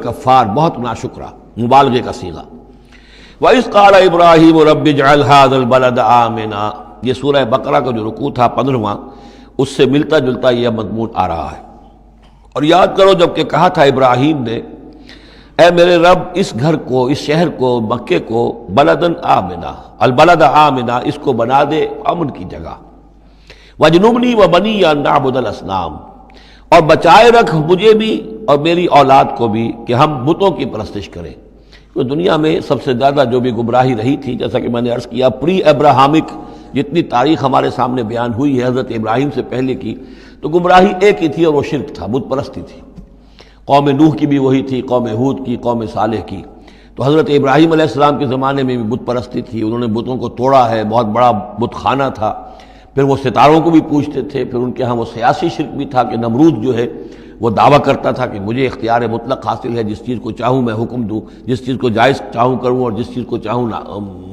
کفار، بہت ناشکرا، مبالغے کا صیغہ۔ وَإِذْ قَالَ إِبْرَاهِيمُ رَبِّ اجْعَلْ هَذَا الْبَلَدَ آمِنًا، یہ سورہ بقرہ کا جو رکوع تھا 15واں، اس سے ملتا جلتا یہ مضمون آ رہا ہے۔ اور یاد کرو جب کہ کہا تھا ابراہیم نے، اے میرے رب اس گھر کو، اس شہر کو، مکے کو بلدن آمنا، البلد آمنا، اس کو بنا دے امن کی جگہ، وجنبنی وبنی ان نعبد الاصنام، اور بچائے رکھ مجھے بھی اور میری اولاد کو بھی کہ ہم بتوں کی پرستش کریں۔ تو دنیا میں سب سے زیادہ جو بھی گمراہی رہی تھی، جیسا کہ میں نے عرض کیا، پری ابراہمک جتنی تاریخ ہمارے سامنے بیان ہوئی ہے حضرت ابراہیم سے پہلے کی، تو گمراہی ایک ہی تھی اور وہ شرک تھا، بت پرستی تھی۔ قوم نوح کی بھی وہی تھی، قوم ہود کی، قوم صالح کی۔ تو حضرت ابراہیم علیہ السلام کے زمانے میں بھی بت پرستی تھی، انہوں نے بتوں کو توڑا ہے، بہت بڑا بت خانہ تھا۔ پھر وہ ستاروں کو بھی پوجتے تھے، پھر ان کے ہاں وہ سیاسی شرک بھی تھا کہ نمرود جو ہے وہ دعویٰ کرتا تھا کہ مجھے اختیار مطلق حاصل ہے، جس چیز کو چاہوں میں حکم دوں، جس چیز کو جائز چاہوں کروں اور جس چیز کو چاہوں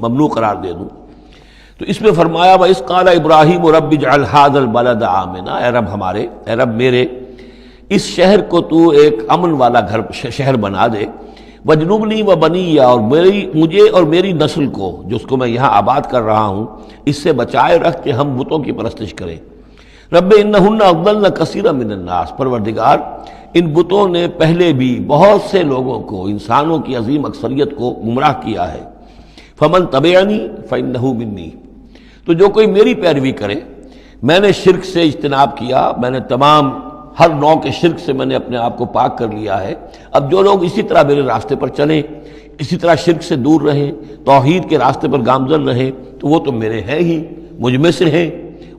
ممنوع قرار دے دوں۔ تو اس میں فرمایا وَإِذْ قَالَ إِبْرَاهِيمُ رَبِّ اجْعَلْ هَذَا الْبَلَدَ آمِنًا، اے رب ہمارے، اے رب میرے، اس شہر کو تو ایک امن والا گھر شہر بنا دے، وجنبنی وبنی، اور مجھے اور میری نسل کو، جس کو میں یہاں آباد کر رہا ہوں، اس سے بچائے رکھ کہ ہم بتوں کی پرستش کریں۔ رب انہن اضللن کثیرا من الناس، پروردگار ان بتوں نے پہلے بھی بہت سے لوگوں کو، انسانوں کی عظیم اکثریت کو گمراہ کیا ہے۔ فمن تبعنی فانہ منی، تو جو کوئی میری پیروی کرے، میں نے شرک سے اجتناب کیا، میں نے تمام ہر نوع کے شرک سے میں نے اپنے آپ کو پاک کر لیا ہے۔ اب جو لوگ اسی طرح میرے راستے پر چلیں، اسی طرح شرک سے دور رہیں، توحید کے راستے پر گامزن رہیں، تو وہ تو میرے ہیں ہی، مجھ میں سے ہیں،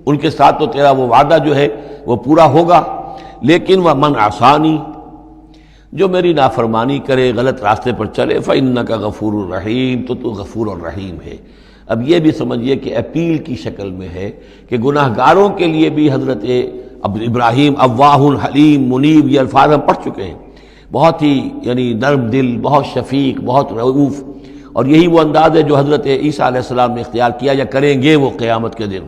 ان کے ساتھ تو تیرا وہ وعدہ جو ہے وہ پورا ہوگا۔ لیکن وَمَنْ عَصَانِی، جو میری نافرمانی کرے، غلط راستے پر چلے، فَإِنَّكَ غَفُورٌ رَحِيمٌ، تو غفور اور رحیم ہے۔ اب یہ بھی سمجھیے کہ اپیل کی شکل میں ہے کہ گناہ گاروں کے لیے بھی حضرت ابراہیم اواہ حلیم منیب، یہ الفاظ ہم پڑھ چکے ہیں، بہت ہی یعنی نرم دل، بہت شفیق، بہت رؤوف، اور یہی وہ انداز ہے جو حضرت عیسیٰ علیہ السلام نے اختیار کیا یا کریں گے وہ قیامت کے دن۔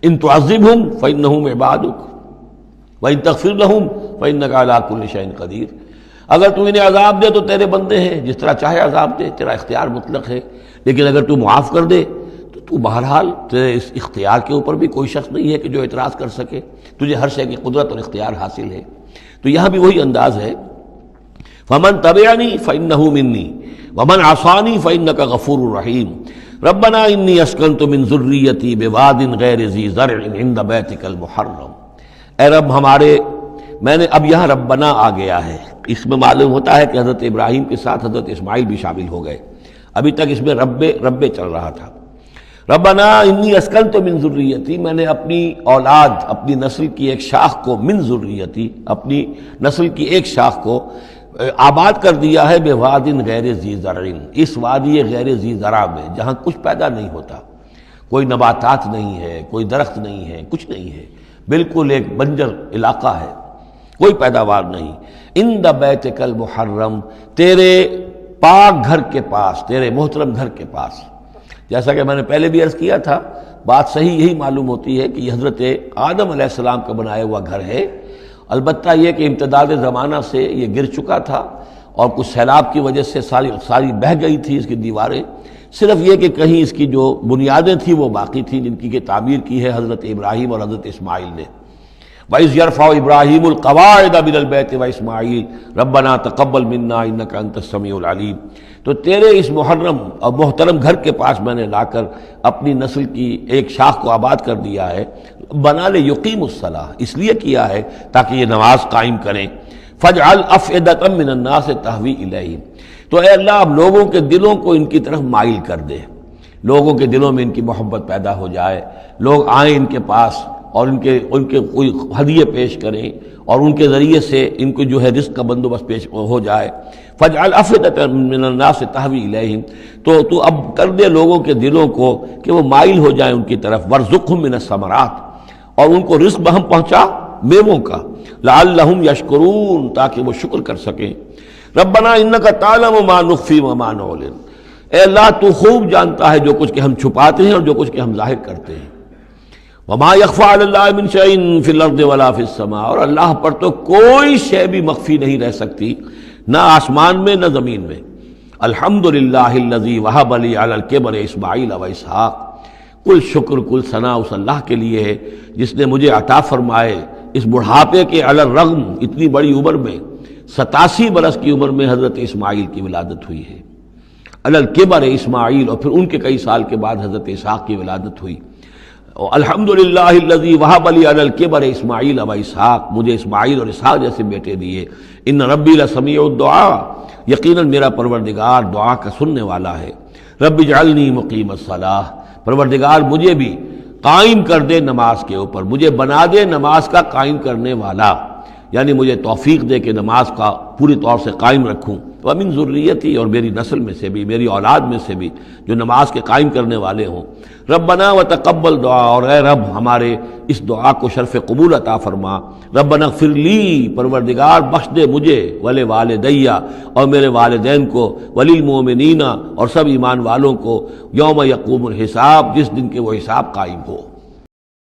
ان تعذبہم فانہم عبادک وان تغفر لہم فانک علی کل شیء قدیر، اگر تو انہیں عذاب دے تو تیرے بندے ہیں، جس طرح چاہے عذاب دے، تیرا اختیار مطلق ہے، لیکن اگر تو معاف کر دے تو بہرحال تیرے اس اختیار کے اوپر بھی کوئی شخص نہیں ہے کہ جو اعتراض کر سکے، تجھے ہر شے کی قدرت اور اختیار حاصل ہے۔ تو یہاں بھی وہی انداز ہے، فمن تبعنی فانہ منی ومن عصانی فانک غفور رحیم، ربنا انی اسکنت من ذریتی بواد غیر ذی زرع عند بیتک المحرم، اے رب ہمارے، میں نے اب یہاں ربنا آ گیا ہے، اس میں معلوم ہوتا ہے کہ حضرت ابراہیم کے ساتھ حضرت اسماعیل بھی شامل ہو گئے، ابھی تک اس میں رب چل رہا تھا۔ ربنا انی اسکنت من ذریتی، میں نے اپنی اولاد، اپنی نسل کی ایک شاخ کو، من ذریتی، اپنی نسل کی ایک شاخ کو آباد کر دیا ہے، بواد غیر ذی زرع، اس وادی غیر ذی زرع میں، جہاں کچھ پیدا نہیں ہوتا، کوئی نباتات نہیں ہے، کوئی درخت نہیں ہے، کچھ نہیں ہے، بالکل ایک بنجر علاقہ ہے، کوئی پیداوار نہیں، عند بیتک المحرم، تیرے پاک گھر کے پاس، تیرے محترم گھر کے پاس۔ جیسا کہ میں نے پہلے بھی عرض کیا تھا، بات صحیح یہی معلوم ہوتی ہے کہ یہ حضرت آدم علیہ السلام کا بنایا ہوا گھر ہے، البتہ یہ کہ امتداد زمانہ سے یہ گر چکا تھا اور کچھ سیلاب کی وجہ سے ساری بہہ گئی تھی اس کی دیواریں، صرف یہ کہ کہیں اس کی جو بنیادیں تھیں وہ باقی تھیں، جن کی کہ تعمیر کی ہے حضرت ابراہیم اور حضرت اسماعیل نے۔ وَإِذْ يَرْفَعُ إِبْرَاهِيمُ الْقَوَاعِدَ مِنَ الْبَيْتِ وَإِسْمَاعِيلُ رَبَّنَا تَقَبَّلْ مِنَّا إِنَّكَ أَنْتَ السَّمِيعُ الْعَلِيمُ، تو تیرے اس محرم اور محترم گھر کے پاس میں نے لا کر اپنی نسل کی ایک شاخ کو آباد کر دیا ہے، بنا لے یقیم الصلاۃ، اس لیے کیا ہے تاکہ یہ نماز قائم کریں، فَاجْعَلْ أَفْئِدَةً مِّنَ النَّاسِ تَهْوِي إِلَيْهِمْ، تو اے اللہ اب لوگوں کے دلوں کو ان کی طرف مائل کر دے، لوگوں کے دلوں میں ان کی محبت پیدا ہو جائے، لوگ آئیں ان کے پاس اور ان کے کوئی ہدیے پیش کریں اور ان کے ذریعے سے ان کو جو ہے رزق کا بندوبست پیش ہو جائے۔ فَاجْعَلْ أَفْئِدَةً مِّنَ النَّاسِ تَهْوِي إِلَيْهِمْ، تو اب کر دے لوگوں کے دلوں کو کہ وہ مائل ہو جائیں ان کی طرف، وَارْزُقْهُم مِّنَ الثَّمَرَاتِ، اور ان کو رزق بہم پہنچا میووں کا، لَعَلَّهُمْ يَشْكُرُونَ، تاکہ وہ شکر کر سکیں۔ رَبَّنَا إِنَّكَ تَعْلَمُ مَا نُخْفِي وَمَا نُعْلِنُ، اے اللہ تو خوب جانتا ہے جو کچھ کہ ہم چھپاتے ہیں اور جو کچھ کہ ہم ظاہر کرتے ہیں۔ وما يخفى على الله من شيء في الارض ولا في السماء، اور اللہ پر تو کوئی شے بھی مخفی نہیں رہ سکتی، نہ آسمان میں نہ زمین میں۔ الحمدللہ الذی وہب لی علی الکبر اسماعیل و اسحاق، کل شکر کل ثنا اس اللہ کے لیے ہے جس نے مجھے عطا فرمائے اس بڑھاپے کے علی الرغم، اتنی بڑی عمر میں 87 برس کی عمر میں حضرت اسماعیل کی ولادت ہوئی ہے۔ علی الکبر اسماعیل، اور پھر ان کے کئی سال کے بعد حضرت اسحاق کی ولادت ہوئی۔ الحمدللہ الذی وہب لی علی الکبر اسماعیل و اسحاق، مجھے اسماعیل اور اسحاق جیسے بیٹے دیے۔ ان ربی لسمیع الدعاء، یقیناً میرا پروردگار دعا کا سننے والا ہے۔ رب اجعلنی مقیم الصلاۃ، پروردگار مجھے بھی قائم کر دے نماز کے اوپر، مجھے بنا دے نماز کا قائم کرنے والا، یعنی مجھے توفیق دے کہ نماز کا پوری طور سے قائم رکھوں۔ ومن ذریتی، اور میری نسل میں سے بھی، میری اولاد میں سے بھی جو نماز کے قائم کرنے والے ہوں۔ ربنا وتقبل دعا، اور اے رب ہمارے اس دعا کو شرف قبول عطا فرما۔ ربنا اغفر لی، پروردگار بخش دے مجھے، ولوالدیہ، اور میرے والدین کو، وللمؤمنین، اور سب ایمان والوں کو، یوم یقوم الحساب، جس دن کے وہ حساب قائم ہو۔